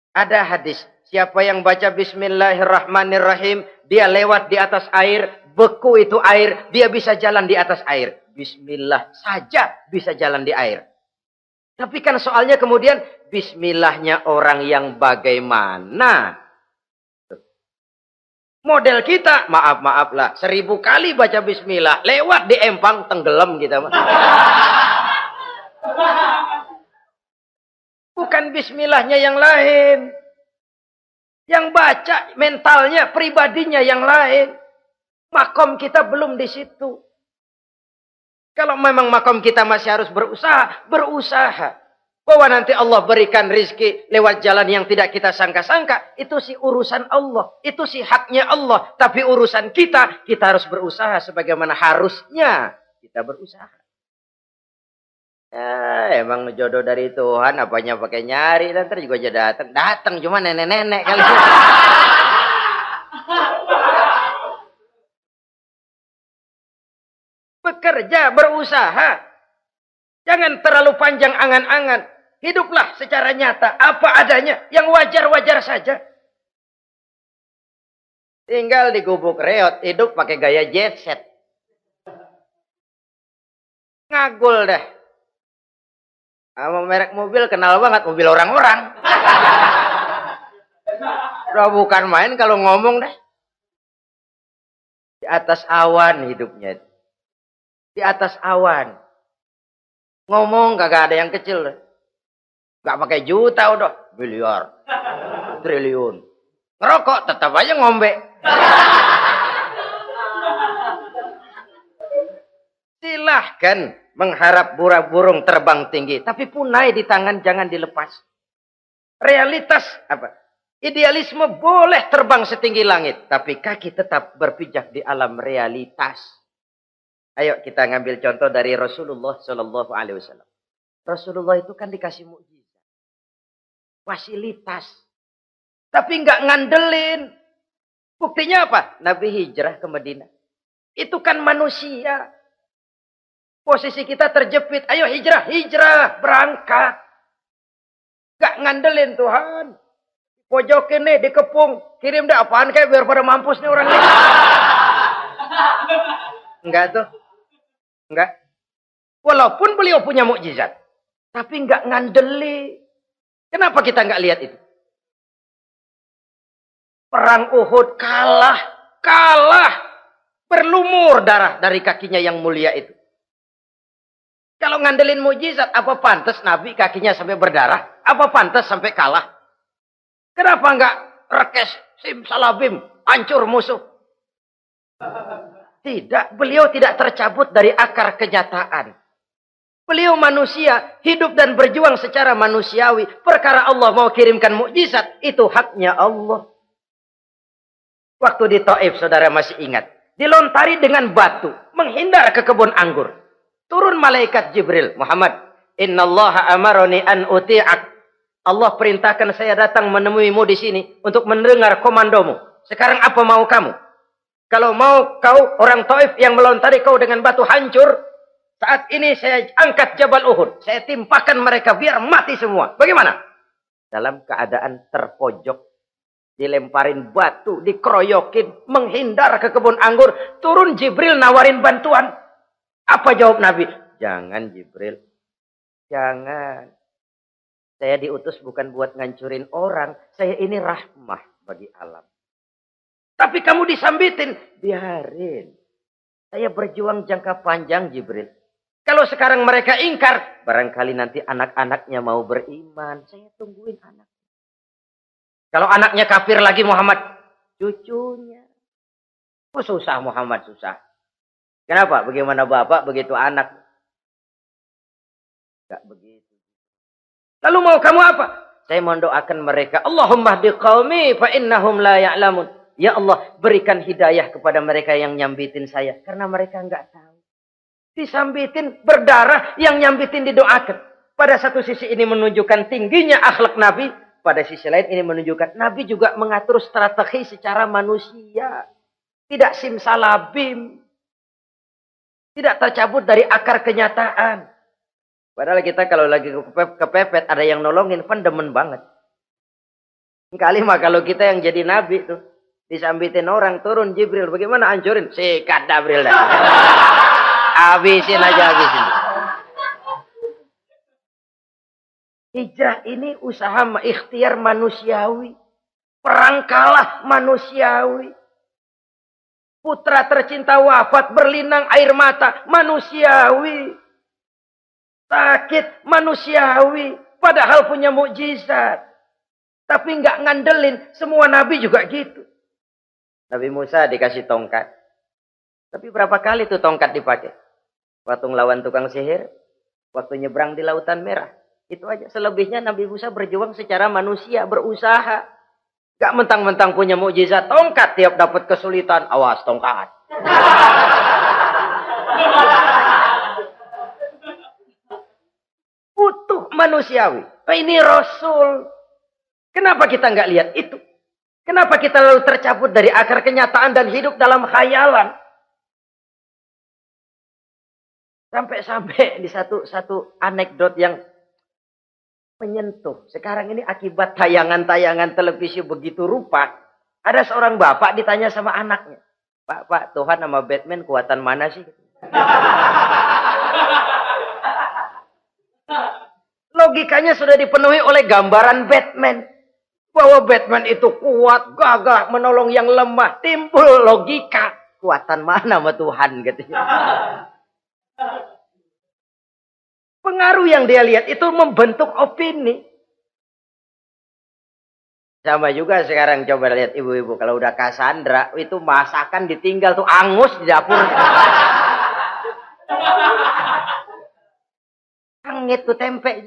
ada hadis, siapa yang baca Bismillahirrahmanirrahim, dia lewat di atas air, beku itu air, dia bisa jalan di atas air. Bismillah saja bisa jalan di air. Tapi kan soalnya kemudian, Bismillahnya orang yang bagaimana? Model kita, maaf lah, 1000 kali baca Bismillah, lewat di empang, tenggelam kita. Bukan bismillahnya yang lain. Yang baca mentalnya, pribadinya yang lain. Makom kita belum di situ. Kalau memang makom kita masih harus berusaha. Bahwa nanti Allah berikan rizki lewat jalan yang tidak kita sangka-sangka. Itu sih urusan Allah. Itu sih haknya Allah. Tapi urusan kita harus berusaha sebagaimana harusnya kita berusaha. Ya, emang jodoh dari Tuhan, apanya pakai nyari, nanti juga aja datang cuma nenek-nenek kali. Bekerja, berusaha. Jangan terlalu panjang angan-angan. Hiduplah secara nyata, apa adanya, yang wajar-wajar saja. Tinggal di gubuk reot, hidup pakai gaya jet set. Ngagul dah. Sama merek mobil kenal banget, mobil orang-orang. Udah bukan main kalau ngomong deh. Di atas awan hidupnya. Di atas awan. Ngomong kagak ada yang kecil. Gak pakai juta udah. Miliar. Triliun. Ngerokok tetap aja ngombe. Silahkan mengharap burung terbang tinggi. Tapi punai di tangan jangan dilepas. Realitas apa? Idealisme boleh terbang setinggi langit. Tapi kaki tetap berpijak di alam realitas. Ayo kita ngambil contoh dari Rasulullah Sallallahu Alaihi Wasallam. Rasulullah itu kan dikasih mukjizat. Fasilitas. Tapi nggak ngandelin. Buktinya apa? Nabi hijrah ke Madinah. Itu kan manusia. Posisi kita terjepit. Ayo hijrah, hijrah, berangkat. Gak ngandelin Tuhan. Pojokin nih, dikepung. Kirim deh apaan kayak biar pada mampus nih orang ini. Enggak tuh. Enggak. Walaupun beliau punya mukjizat. Tapi enggak ngandeli. Kenapa kita enggak lihat itu? Perang Uhud kalah. Kalah. Berlumur darah dari kakinya yang mulia itu. Kalau ngandelin mukjizat, apa pantas Nabi kakinya sampai berdarah? Apa pantas sampai kalah? Kenapa enggak rekes, simsalabim, hancur musuh? Tidak, beliau tidak tercabut dari akar kenyataan. Beliau manusia, hidup dan berjuang secara manusiawi. Perkara Allah mau kirimkan mukjizat, itu haknya Allah. Waktu di Taif, saudara masih ingat. Dilontari dengan batu, menghindar ke kebun anggur. Turun malaikat Jibril, Muhammad, innallaha amaroni an uti'ak. Allah perintahkan saya datang menemuimu di sini untuk mendengar komandomu. Sekarang apa mau kamu? Kalau mau kau orang Taif yang melontari kau dengan batu hancur, saat ini saya angkat Jabal Uhud. Saya timpakan mereka biar mati semua. Bagaimana? Dalam keadaan terpojok, dilemparin batu, dikeroyokin, menghindar ke kebun anggur, turun Jibril nawarin bantuan. Apa jawab Nabi? Jangan Jibril. Jangan. Saya diutus bukan buat ngancurin orang. Saya ini rahmah bagi alam. Tapi kamu disambitin. Biarin. Saya berjuang jangka panjang Jibril. Kalau sekarang mereka ingkar. Barangkali nanti anak-anaknya mau beriman. Saya tungguin anak. Kalau anaknya kafir lagi Muhammad. Cucunya. Oh susah Muhammad susah. Kenapa? Bagaimana bapak, begitu anak. Enggak begitu. Lalu mau kamu apa? Saya mendoakan mereka. Allahumma hdi qaumi fa innahum la ya'lamun. Ya Allah, berikan hidayah kepada mereka yang nyambitin saya. Karena mereka enggak tahu. Disambitin berdarah, yang nyambitin didoakan. Pada satu sisi ini menunjukkan tingginya akhlak Nabi. Pada sisi lain ini menunjukkan Nabi juga mengatur strategi secara manusia. Tidak simsalabim. Tidak tercabut dari akar kenyataan. Padahal kita kalau lagi kepepet ada yang nolongin, kan demen banget. Kali mah kalau kita yang jadi nabi tuh, disambitin orang, turun Jibril, bagaimana hancurin? Sikat Jibril dah. Habisin aja, habisin. Hijrah ini usaha ikhtiar manusiawi. Perang kalah manusiawi. Putra tercinta wafat, berlinang air mata, manusiawi. Sakit, manusiawi. Padahal punya mukjizat. Tapi nggak ngandelin, semua nabi juga gitu. Nabi Musa dikasih tongkat. Tapi berapa kali tuh tongkat dipakai? Waktu ngelawan tukang sihir, waktu nyebrang di Lautan Merah. Itu aja, selebihnya Nabi Musa berjuang secara manusia, berusaha. Gak mentang-mentang punya mukjizat tongkat tiap dapat kesulitan. Awas tongkat. Utuh manusiawi. Ini Rasul. Kenapa kita nggak lihat itu? Kenapa kita lalu tercabut dari akar kenyataan dan hidup dalam khayalan? Sampai-sampai di satu anekdot yang menyentuh. Sekarang ini akibat tayangan-tayangan televisi begitu rupa. Ada seorang bapak ditanya sama anaknya. Pak, Tuhan sama Batman kuatan mana sih? Logikanya sudah dipenuhi oleh gambaran Batman. Bahwa Batman itu kuat, gagah, menolong yang lemah. Timbul logika. Kuatan mana sama Tuhan gitu. Pengaruh yang dia lihat itu membentuk opini. Sama juga sekarang coba lihat ibu-ibu. Kalau udah Cassandra, itu masakan ditinggal tuh angus di dapur. Angit tuh tempe.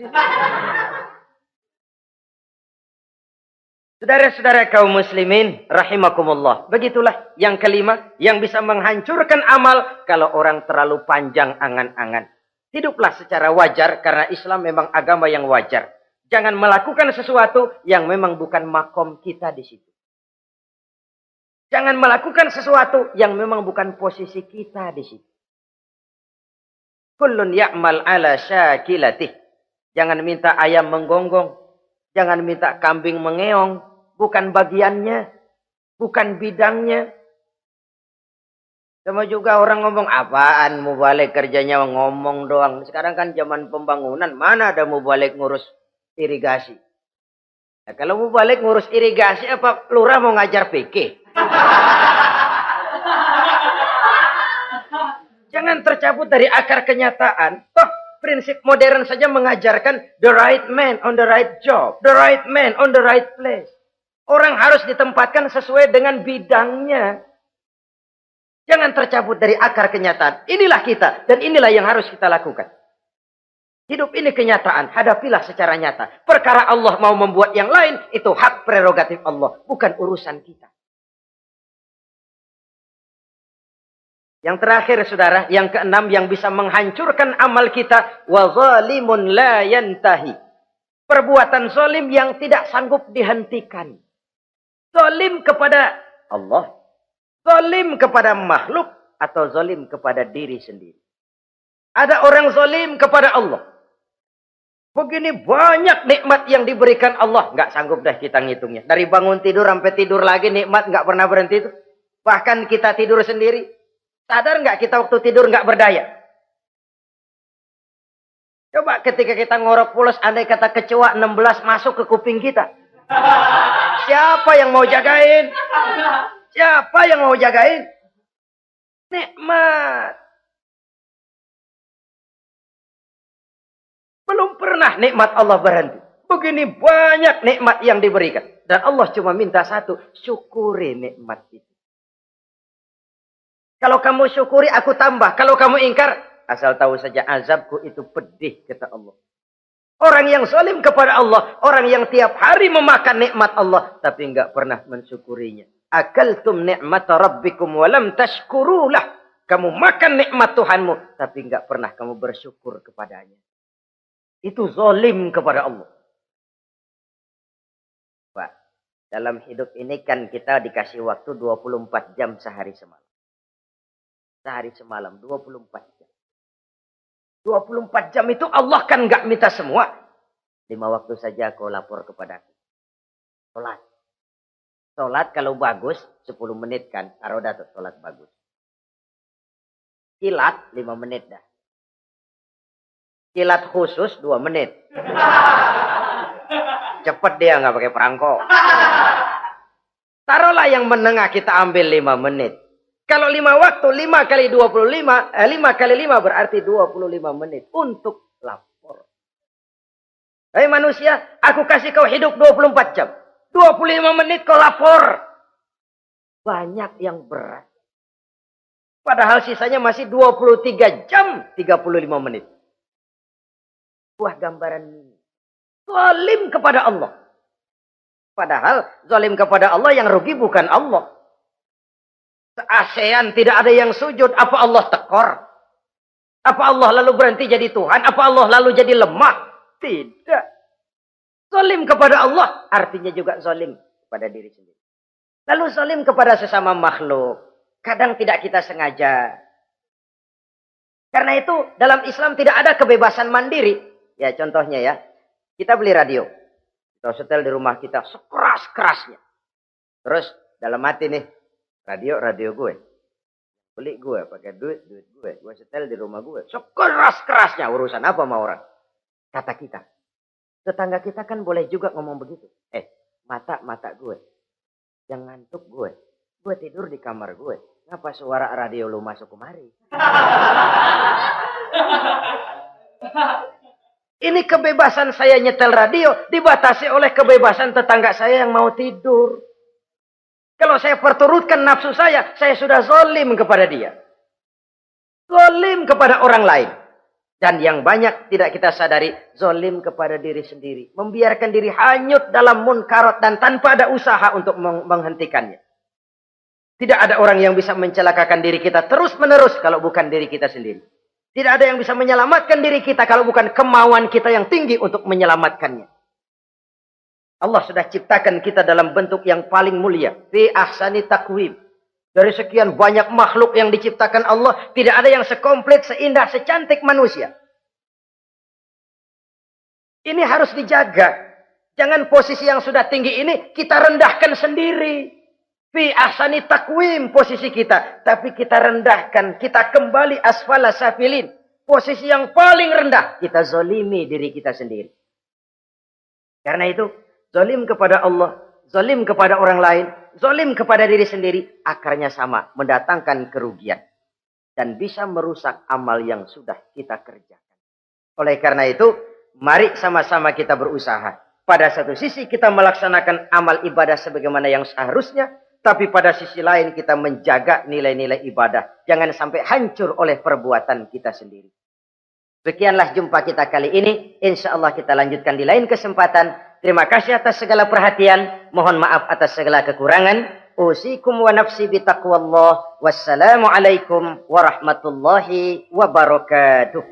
Saudara-saudara kaum muslimin, rahimakumullah. Begitulah yang kelima, yang bisa menghancurkan amal kalau orang terlalu panjang angan-angan. Hiduplah secara wajar karena Islam memang agama yang wajar. Jangan melakukan sesuatu yang memang bukan makom kita di situ. Jangan melakukan sesuatu yang memang bukan posisi kita di situ. Kullun ya'mal ala syakilatih. Jangan minta ayam menggonggong. Jangan minta kambing mengeong. Bukan bagiannya. Bukan bidangnya. Sama juga orang ngomong, apaan mubalik kerjanya ngomong doang. Sekarang kan zaman pembangunan. Mana ada mubalik ngurus irigasi. Nah, kalau mau balik ngurus irigasi apa lurah mau ngajar PK? Jangan tercabut dari akar kenyataan. Toh prinsip modern saja mengajarkan the right man on the right job, the right man on the right place. Orang harus ditempatkan sesuai dengan bidangnya. Jangan tercabut dari akar kenyataan. Inilah kita dan inilah yang harus kita lakukan. Hidup ini kenyataan, hadapilah secara nyata. Perkara Allah mau membuat yang lain, itu hak prerogatif Allah, bukan urusan kita. Yang terakhir saudara, yang keenam yang bisa menghancurkan amal kita, wa zalimun la yantahi. Perbuatan zalim yang tidak sanggup dihentikan. Zalim kepada Allah, zalim kepada makhluk, atau zalim kepada diri sendiri. Ada orang zalim kepada Allah. Begini banyak nikmat yang diberikan Allah. Nggak sanggup dah kita ngitungnya. Dari bangun tidur sampai tidur lagi nikmat nggak pernah berhenti itu. Bahkan kita tidur sendiri. Sadar nggak kita waktu tidur nggak berdaya? Coba ketika kita ngorok pulas, andai kata kecoa 16 masuk ke kuping kita. Siapa yang mau jagain? Siapa yang mau jagain? Nikmat. Belum pernah nikmat Allah berhenti. Begini banyak nikmat yang diberikan. Dan Allah cuma minta satu. Syukuri nikmat itu. Kalau kamu syukuri, aku tambah. Kalau kamu ingkar, asal tahu saja azabku itu pedih, kata Allah. Orang yang zalim kepada Allah. Orang yang tiap hari memakan nikmat Allah. Tapi enggak pernah mensyukurinya. Akaltum ni'mata rabbikum walam tashkurulah. Kamu makan nikmat Tuhanmu. Tapi enggak pernah kamu bersyukur kepadanya. Itu zalim kepada Allah. Pak, dalam hidup ini kan kita dikasih waktu 24 jam sehari semalam. Sehari semalam, 24 jam. 24 jam itu Allah kan nggak minta semua. 5 waktu saja kau lapor kepada aku. Sholat. Sholat kalau bagus, 10 menit kan. Aroda tuh sholat bagus. Kilat, 5 menit dah. Kilat khusus 2 menit. Cepet dia nggak pakai perangko. Taruhlah yang menengah kita ambil 5 menit. Kalau 5 waktu, 5 kali 25, 5 kali 5 berarti 25 menit untuk lapor. Hei manusia, aku kasih kau hidup 24 jam. 25 menit kau lapor. Banyak yang berat. Padahal sisanya masih 23 jam 35 menit. Buah gambaran ini. Zalim kepada Allah. Padahal zalim kepada Allah yang rugi bukan Allah. Se-ASEAN tidak ada yang sujud. Apa Allah tekor? Apa Allah lalu berhenti jadi Tuhan? Apa Allah lalu jadi lemah? Tidak. Zalim kepada Allah artinya juga zalim kepada diri sendiri. Lalu zalim kepada sesama makhluk. Kadang tidak kita sengaja. Karena itu dalam Islam tidak ada kebebasan mandiri. Ya contohnya ya, kita beli radio. Kita setel di rumah kita sekeras-kerasnya. Terus dalam hati nih, radio gue. Beli gue, pakai duit gue. Gue setel di rumah gue. Sekeras-kerasnya, urusan apa sama orang? Kata kita. Tetangga kita kan boleh juga ngomong begitu. mata gue. Yang ngantuk gue. Gue tidur di kamar gue. Ngapa suara radio lu masuk kemari? Ini kebebasan saya nyetel radio dibatasi oleh kebebasan tetangga saya yang mau tidur. Kalau saya perturutkan nafsu saya sudah zalim kepada dia. Zalim kepada orang lain. Dan yang banyak tidak kita sadari, zalim kepada diri sendiri. Membiarkan diri hanyut dalam munkarat dan tanpa ada usaha untuk menghentikannya. Tidak ada orang yang bisa mencelakakan diri kita terus-menerus kalau bukan diri kita sendiri. Tidak ada yang bisa menyelamatkan diri kita kalau bukan kemauan kita yang tinggi untuk menyelamatkannya. Allah sudah ciptakan kita dalam bentuk yang paling mulia. Fi ahsani taqwim. Dari sekian banyak makhluk yang diciptakan Allah, tidak ada yang sekomplit, seindah, secantik manusia. Ini harus dijaga. Jangan posisi yang sudah tinggi ini kita rendahkan sendiri. Fi ahsani taqwim posisi kita. Tapi kita rendahkan. Kita kembali asfala safilin. Posisi yang paling rendah. Kita zalimi diri kita sendiri. Karena itu, zalim kepada Allah, zalim kepada orang lain, zalim kepada diri sendiri, akarnya sama, mendatangkan kerugian. Dan bisa merusak amal yang sudah kita kerjakan. Oleh karena itu, mari sama-sama kita berusaha. Pada satu sisi kita melaksanakan amal ibadah sebagaimana yang seharusnya, tapi pada sisi lain kita menjaga nilai-nilai ibadah. Jangan sampai hancur oleh perbuatan kita sendiri. Sekianlah jumpa kita kali ini. Insya Allah kita lanjutkan di lain kesempatan. Terima kasih atas segala perhatian. Mohon maaf atas segala kekurangan. Usikum wa nafsi bitaqwallah. Wassalamualaikum warahmatullahi wabarakatuh.